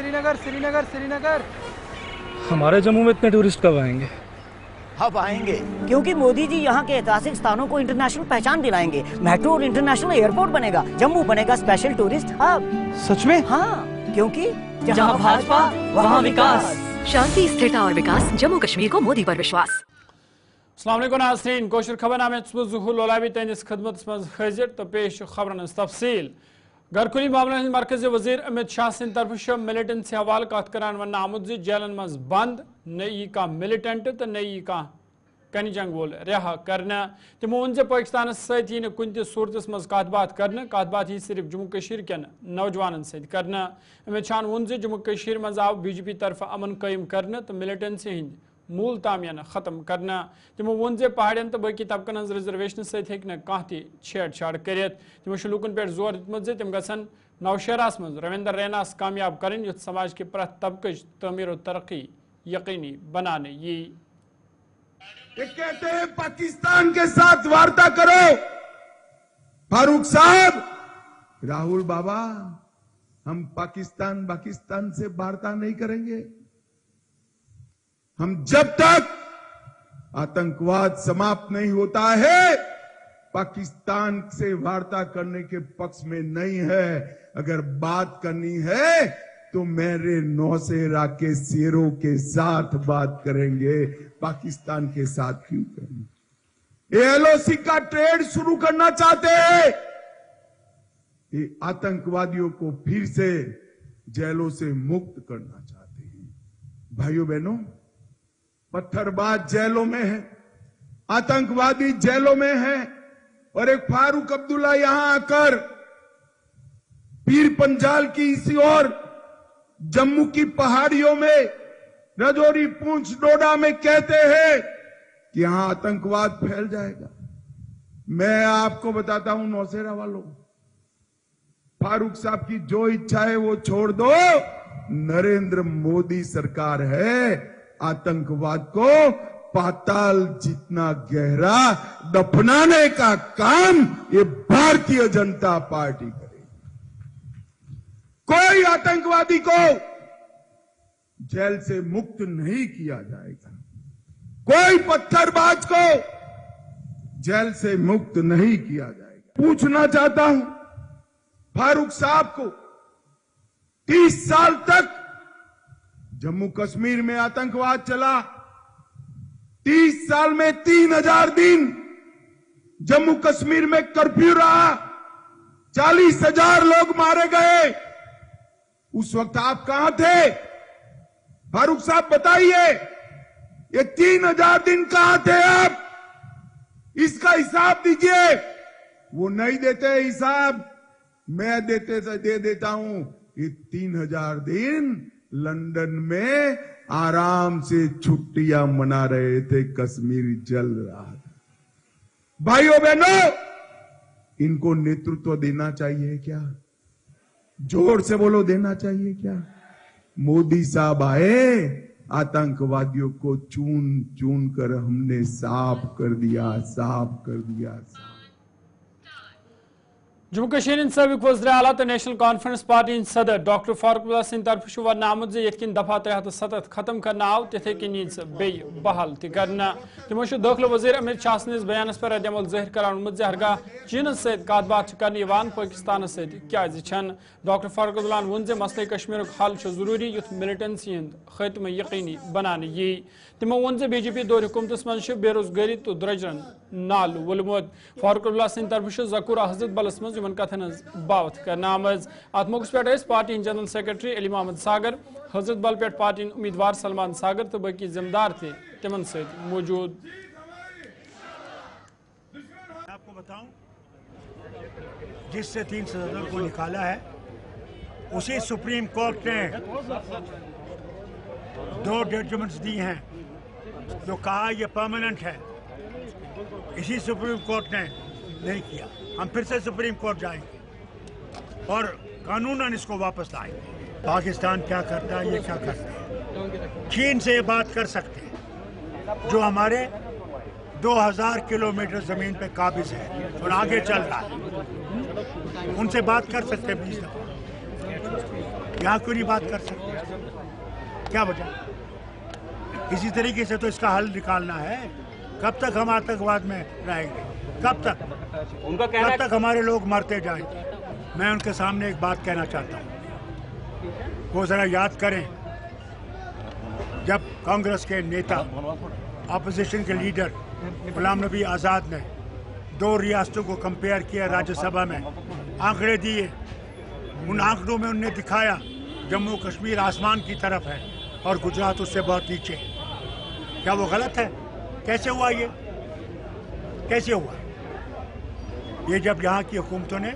श्रीनगर श्रीनगर श्रीनगर। हमारे जम्मू में इतने टूरिस्ट कब आएंगे? अब आएंगे, क्योंकि मोदी जी यहाँ के ऐतिहासिक स्थानों को इंटरनेशनल पहचान दिलाएंगे। मेट्रो और इंटरनेशनल एयरपोर्ट बनेगा, जम्मू बनेगा स्पेशल टूरिस्ट हब। सच में? हाँ, क्योंकि जहाँ भाजपा वहाँ विकास। शांति, स्थिरता और विकास, जम्मू कश्मीर को मोदी पर विश्वास। अस्सलाम वालेकुम नाज़रीन, कोशिश खबरनामे ज़ुहूर लोलाबी तहनिस खिदमत मज हाजिर तो पेश खबरन तफसील। घरकुली मामलों मरकज़ी वज़ीर अमित शाह सिंध तरफ मिलिटेंसी हवाल कत करान वन आमुद जेलन मज बंद नई का मिलिटेंट तो नई का कन जंग वोल रिहा करना। तमो वोन पाकिस्तान सत कुन सूरत मज कत बात कर, कत बात सिर्फ जम्मू कश्मीर केन नौजवान सत करना। अमित शाह वोन जम्मू कश्मीर मज आव बीजेपी तरफ अमन कायम करना तो मिलिटेंसी हिंद मूल तामियान खत्म करना। तमो वोन पहाड़न तो बाकी तबकन हज रिजर्वेशन सत छेड़छाड़ कर। तमो लूकन पे जोर दित तम गसन नौशहरास मज रविंदर रैनास कामयाब करें युथ समाज के प्रत तबकच तमीर तरक्की यकीनी बनाने ये कहते हैं पाकिस्तान के साथ वार्ता करो। फारूक साहब, राहुल बाबा, हम पाकिस्तान से वार्ता नहीं करेंगे। हम जब तक आतंकवाद समाप्त नहीं होता है पाकिस्तान से वार्ता करने के पक्ष में नहीं है। अगर बात करनी है तो मेरे नौसेरा के शेरों के साथ बात करेंगे, पाकिस्तान के साथ क्यों करेंगे? एलओसी का ट्रेड शुरू करना चाहते हैं, ये आतंकवादियों को फिर से जेलों से मुक्त करना चाहते हैं। भाइयों बहनों, पत्थरबाज जेलों में है, आतंकवादी जेलों में है, और एक फारूक अब्दुल्ला यहां आकर पीर पंजाल की इसी ओर जम्मू की पहाड़ियों में रजौरी, पूंछ, डोडा में कहते हैं कि यहां आतंकवाद फैल जाएगा। मैं आपको बताता हूं नौसेरा वालों, फारूक साहब की जो इच्छा है वो छोड़ दो। नरेंद्र मोदी सरकार है, आतंकवाद को पाताल जितना गहरा दफनाने का काम ये भारतीय जनता पार्टी करेगी। कोई आतंकवादी को जेल से मुक्त नहीं किया जाएगा, कोई पत्थरबाज को जेल से मुक्त नहीं किया जाएगा। पूछना चाहता हूं फारूक साहब को, 30 साल तक जम्मू कश्मीर में आतंकवाद चला, 30 साल में 3000 दिन जम्मू कश्मीर में कर्फ्यू रहा, 40,000 लोग मारे गए। उस वक्त आप कहां थे? फारूक साहब बताइए, ये 3000 दिन कहां थे आप? इसका हिसाब दीजिए। वो नहीं देते हिसाब, मैं दे देता हूं। ये 3000 दिन लंदन में आराम से छुट्टियां मना रहे थे, कश्मीर जल रहा था। भाइयों बहनों, इनको नेतृत्व देना चाहिए क्या? जोर से बोलो, देना चाहिए क्या? मोदी साहब आए, आतंकवादियों को चून चून कर हमने साफ कर दिया। जम्मू कश्मीर सबक वज़ीर आला तो नेशनल कॉन्फ्रेंस पार्टी सदर डॉक्टर फारूक अब्दुल्ला सिंह तरफ वन आमुद ये दफा 370 खत्म करना आव तिथे कन बे बहाल करना। तमो दाखिल वज़ीर अमित शाह सदिस बयान पर रद्दमल ज़ाहिर करान हरगा चीन सत कत बात कर पाकिस्तान सत्यान। डॉक्टर फारूक अब्दुल्ला वोन मसले कश्मीर हल जरूरी युथ मिलिटेंसी हंद खात्म यकीनी बनाने यी। तमो वोन बीजेपी दौर हुकूमत मज बेरोजगारी तो द्रजरन नाल वोलमुत। फारूक अब्दुल्ला सिंह तरफ जकूरा हजरत बलस मज कथन बावत करना आमज। अत मौके पे party general secretary Ali Mohammad Sagar, Hazratbal पे पार्टी उम्मीदवार सलमान सागर तो बाकी जिम्मेदार थे तिमन से मौजूद। आपको बताऊं, जिससे 3 सदस्यों को निकाला है उसी सुप्रीम कोर्ट ने 2 जजमेंट्स दी हैं जो कहा ये परमानेंट है। इसी सुप्रीम कोर्ट ने नहीं किया। हम फिर से सुप्रीम कोर्ट जाएंगे और कानूनन इसको वापस लाएंगे। पाकिस्तान क्या करता है, ये क्या करता है। चीन से ये बात कर सकते हैं जो हमारे 2000 किलोमीटर जमीन पे काबिज है और आगे चल रहा है, उनसे बात कर सकते हैं 20 दफा। यहाँ क्यों नहीं बात कर सकते? क्या वजह? इसी तरीके से तो इसका हल निकालना है। कब तक हम आतंकवाद में रहेंगे? कब तक? कब तक हमारे लोग मरते जाएंगे? मैं उनके सामने एक बात कहना चाहता हूँ, वो जरा याद करें, जब कांग्रेस के नेता, अपोजिशन के लीडर गुलाम नबी आज़ाद ने 2 रियासतों को कंपेयर किया राज्यसभा में, आंकड़े दिए, उन आंकड़ों में उन्होंने दिखाया जम्मू कश्मीर आसमान की तरफ है और गुजरात उससे बहुत नीचे। क्या वो गलत है? कैसे हुआ ये? कैसे हुआ ये? जब यहाँ की हुकूमतों ने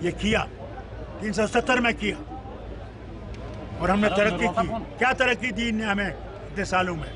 ये किया, 370 में किया, और हमने तरक्की की। क्या तरक्की दी इनने हमें इतने सालों में?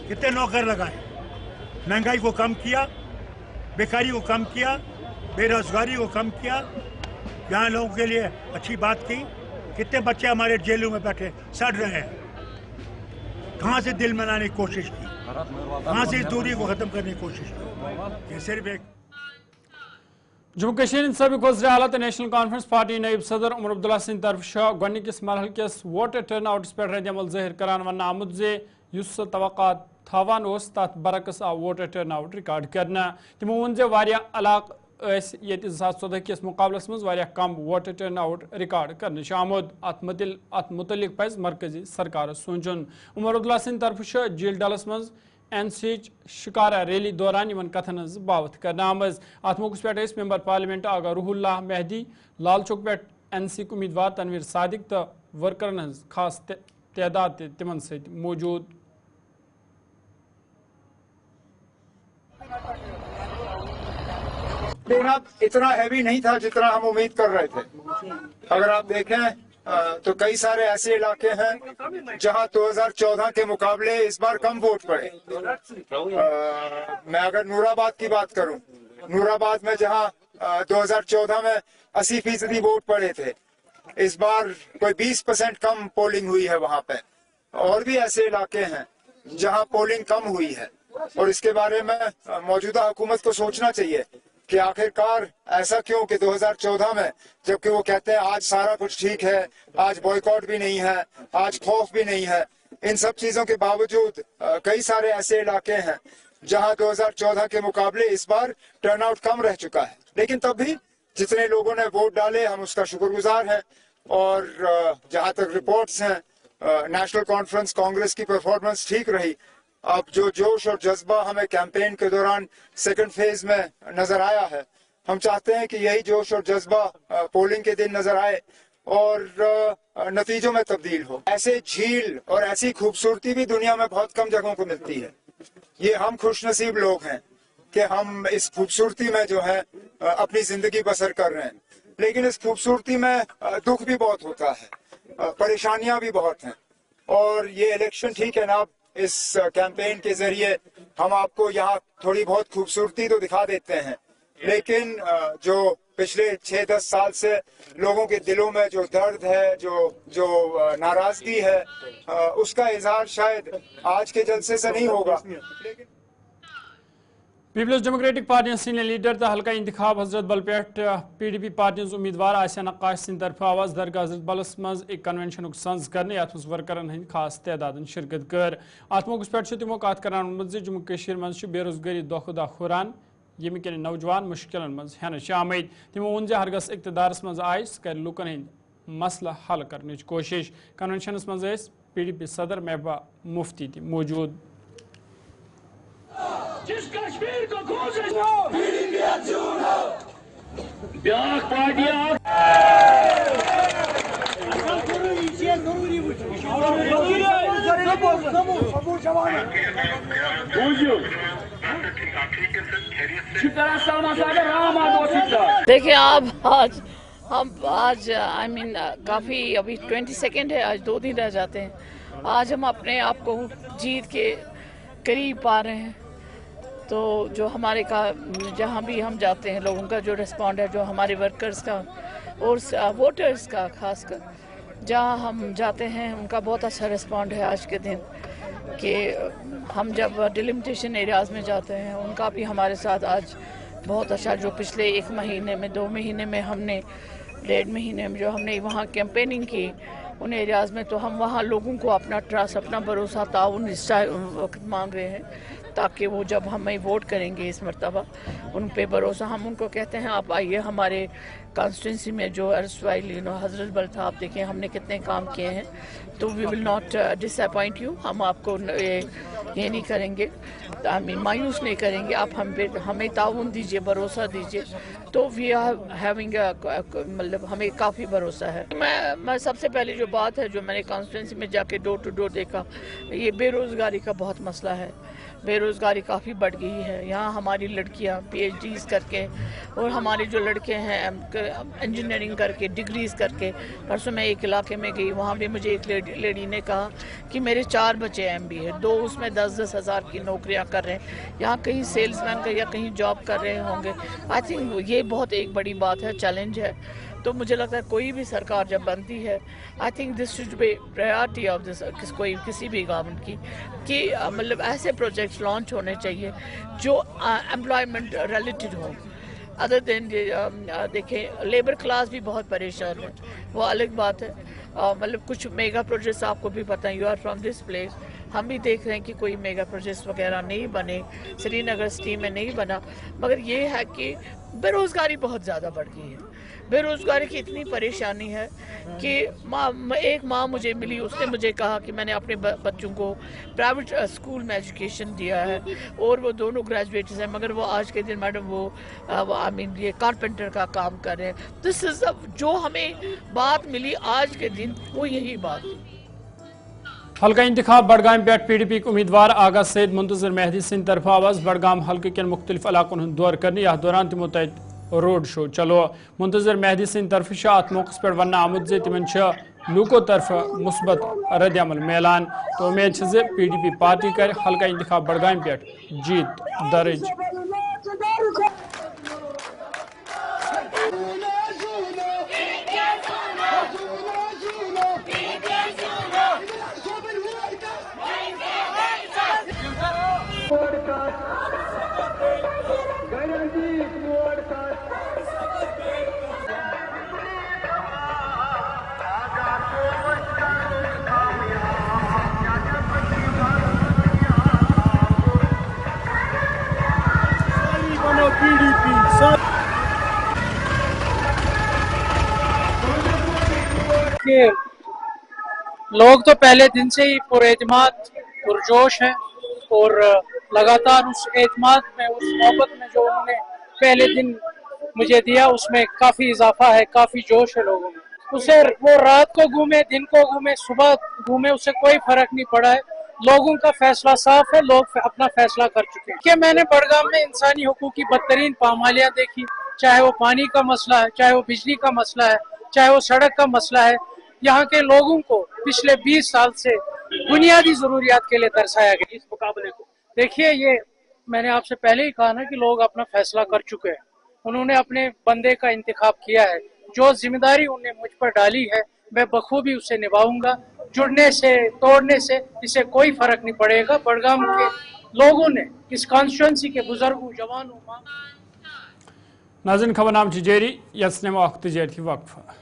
कितने नौकर लगाए, महंगाई को कम किया, बेकारी को कम किया, बेरोजगारी को कम किया, यहाँ लोगों के लिए अच्छी बात की। कितने बच्चे हमारे जेलों में बैठे सड़ रहे हैं। कहाँ से दिल मनाने की कोशिश की, कहाँ से इस दूरी को ख़त्म करने की कोशिश की? ये सिर्फ एक जम्मू कश्मीर सबक वज़ीर आला तो नेशनल कॉन्फ्रेंस पार्टी नायब सदर उमर अब्दुल्ला सिंह तरफ गोनिकिस मरहल किस वोटर टर्न आउट्स पे रद्द अमल ज़ाहिर करान वन आमुद जे युस तवक्कात थावान ओस तथ बरकस आव वोटर टर्न आउट रिकॉर्ड करना। तिमो वोन जे वारिया इलाक़ ये 2014 किस मुकाबलस मज वारिया कम वोटर टर्न आउट रिकॉर्ड करने आमुद। अत मुतलिक पज़ मरकजी सरकार सोचुन। उमर अब्दुल्ला सिंह तरफ झील डलस मज NC शिकारा रैली दौरान इन कथन बावत करना आमज। अत मौके पे मेंबर पार्लियामेंट आगा रूहुल्लाह मेहदी, लाल चौक पे NC उम्मीदवार तनवीर सादिक तो वर्करन खास तादाद तिमन सत मौजूद। इतना हैवी नहीं था जितना हम उम्मीद कर रहे थे। अगर आप देखें तो कई सारे ऐसे इलाके हैं जहां 2014 के मुकाबले इस बार कम वोट पड़े। मैं अगर नूराबाद की बात करूं, नूराबाद में जहां 2014 में 80% वोट पड़े थे, इस बार कोई 20% कम पोलिंग हुई है वहां पे। और भी ऐसे इलाके हैं जहां पोलिंग कम हुई है, और इसके बारे में मौजूदा हुकूमत को सोचना चाहिए कि आखिरकार ऐसा क्यों कि 2014 में, जबकि वो कहते हैं आज सारा कुछ ठीक है, आज बॉयकॉट भी नहीं है, आज खौफ भी नहीं है, इन सब चीजों के बावजूद कई सारे ऐसे इलाके हैं जहां 2014 के मुकाबले इस बार टर्नआउट कम रह चुका है। लेकिन तब भी जितने लोगों ने वोट डाले, हम उसका शुक्रगुजार हैं। और जहां तक रिपोर्ट्स हैं, नेशनल कॉन्फ्रेंस कांग्रेस की परफॉर्मेंस ठीक रही। अब जो जोश और जज्बा हमें कैंपेन के दौरान सेकंड फेज में नजर आया है, हम चाहते हैं कि यही जोश और जज्बा पोलिंग के दिन नजर आए और नतीजों में तब्दील हो। ऐसे झील और ऐसी खूबसूरती भी दुनिया में बहुत कम जगहों को मिलती है। ये हम खुशनसीब लोग हैं कि हम इस खूबसूरती में जो है अपनी जिंदगी बसर कर रहे हैं। लेकिन इस खूबसूरती में दुख भी बहुत होता है, परेशानियां भी बहुत हैं। और ये इलेक्शन ठीक है ना, इस कैंपेन के जरिए हम आपको यहाँ थोड़ी बहुत खूबसूरती तो दिखा देते हैं, लेकिन जो पिछले 6-10 साल से लोगों के दिलों में जो दर्द है, जो नाराजगी है, उसका इजहार शायद आज के जलसे से नहीं होगा। लेकिन पीपल्स डेमोक्रेटिक पार्टी सीनियर लीडर तो हल्का इंतखाब हजरत बल पे PDP पार्टी उम्मीदवार आसिया नक्काश सिंह तरफ आवाज दरगाह हजरत बलस मज एक कन्वेंशन सज करने अत वर्करन हंद खास तादाद शिरकत कर। अत मौके पे तमो कत कर जम्मू कश्मीर मज बेरोजगारी दह खुद हुरान, यम कि नौजवान मुश्किल मज हेन आमद। तमो वोन हरगस इक्तदारस मज आय सह कर लुकन हंद मसला हल करने कोशिश। कन्वेंशनस मज PDP सदर महबूबा मुफ्ती मौजूद। जिस कश्मीर को कोशिश ब्याक पार्टियां देखिए आप आज आई मीन काफ़ी अभी 22 है, आज 2 दिन रह जाते हैं। आज हम अपने आप को जीत के करीब पा रहे हैं। तो जो हमारे का जहाँ भी हम जाते हैं, लोगों का जो रिस्पॉन्ड है, जो हमारे वर्कर्स का और वोटर्स का खासकर जहाँ हम जाते हैं, उनका बहुत अच्छा रिस्पॉन्ड है आज के दिन। कि हम जब डिलिमिटेशन एरियाज़ में जाते हैं, उनका भी हमारे साथ आज बहुत अच्छा, जो पिछले 1 महीने में 2 महीने में हमने 1.5 महीने में जो हमने वहाँ कैंपेनिंग की, उन एरियाज़ में, तो हम वहाँ लोगों को अपना ट्रस्ट, अपना भरोसा, ताउन इस वक्त मांग रहे हैं, ताकि वो जब हमें वोट करेंगे इस मरतबा उन पे भरोसा। हम उनको कहते हैं आप आइए हमारे कॉन्स्टिट्यूंसी में, जो अर्सवाइल हजरत बल था, आप देखें हमने कितने काम किए हैं, तो we will not disappoint you, हम आपको ये नहीं करेंगे, मायूस नहीं करेंगे, आप हमें ताउन दीजिए, भरोसा दीजिए, तो वी आर हैविंग मतलब हमें काफ़ी भरोसा है। मैं सबसे पहले जो बात है, जो मैंने कॉन्स्टिट्यूंसी में जाके डोर टू डोर देखा, ये बेरोज़गारी का बहुत मसला है। बेरोज़गारी काफ़ी बढ़ गई है। यहाँ हमारी लड़कियाँ PhDs करके, और हमारे जो लड़के हैं इंजीनियरिंग करके, डिग्रीज़ करके, परसों मैं एक इलाके में गई, वहाँ भी मुझे एक लेडी ने कहा कि मेरे 4 बच्चे MBA, 2 उसमें 10-10 हज़ार की नौकरियाँ कर रहे हैं, यहाँ कहीं सेल्समैन का या कहीं जॉब कर रहे होंगे। आई थिंक ये बहुत एक बड़ी बात है, चैलेंज है। तो मुझे लगता है कोई भी सरकार जब बनती है, I think this should be priority of this किसी भी गवर्नमेंट की, कि मतलब ऐसे प्रोजेक्ट्स लॉन्च होने चाहिए जो एम्प्लॉयमेंट रिलेटेड हो। अदर देन देखें, लेबर क्लास भी बहुत परेशान है, वो अलग बात है। मतलब कुछ मेगा प्रोजेक्ट्स आपको भी पता है, you are from this place, हम भी देख रहे हैं कि कोई मेगा प्रोजेक्ट्स वगैरह नहीं बने, श्रीनगर सिटी में नहीं बना, मगर ये है कि बेरोज़गारी बहुत ज़्यादा बढ़ गई है। बेरोज़गारी की इतनी परेशानी है कि एक माँ मुझे मिली, उसने मुझे कहा कि मैंने अपने बच्चों को प्राइवेट स्कूल में एजुकेशन दिया है, और वो दोनों ग्रेजुएट्स हैं, मगर वो आज के दिन मैडम वो आई मीन ये कारपेंटर का काम कर रहे हैं। दिस इज़ जो हमें बात मिली आज के दिन, वो यही बात थी। हल्का इंतखाब बडगाम पे PDP उम्मीदवार आगा सैद मुंतजर मेहदी सिंह तरफ आवाज बडगाम हल्के के मुख्तलिफ इलाकों हंद दौर करने, यह दौरान तमो रोड शो चलो। मुंतजर मेहदी सिंह तरफ अत मौके पे वन आमुद जे तिमन लूको तरफ मुस्बत रद्द अमल मिलान, तो उम्मीद जे PDP पार्टी कर हल्का इंतखाब बडगाम पे जीत दर्ज। लोग तो पहले दिन से ही पुरएतमाद पुरजोश हैं, और लगातार उस एतमाद में, उस मोहब्बत में जो उन्होंने पहले दिन मुझे दिया, उसमें काफ़ी इजाफा है, काफ़ी जोश है लोगों में। उसे वो रात को घूमे, दिन को घूमे, सुबह घूमे, उससे कोई फर्क नहीं पड़ा है। लोगों का फैसला साफ है, लोग अपना फैसला कर चुके हैं। कि मैंने बडगाम में इंसानी हुकूक की बदतरीन पामालियाँ देखी, चाहे वो पानी का मसला है, चाहे वो बिजली का मसला है, चाहे वो सड़क का मसला है। यहाँ के लोगों को पिछले 20 साल से बुनियादी जरूरियात के लिए दर्शाया गया। इस मुकाबले को देखिए, ये मैंने आपसे पहले ही कहा ना कि लोग अपना फैसला कर चुके हैं, उन्होंने अपने बंदे का इंतखाब किया है। जो जिम्मेदारी उन्हें मुझ पर डाली है, मैं बखूबी उसे निभाऊंगा। जुड़ने से, तोड़ने से इसे कोई फर्क नहीं पड़ेगा। बडगाम के लोगों ने, इस कॉन्स्टिट्यूंसी के बुजुर्गों, जवानों, नाज़रीन खबरनाम जारी, यस वक्त वक्फ।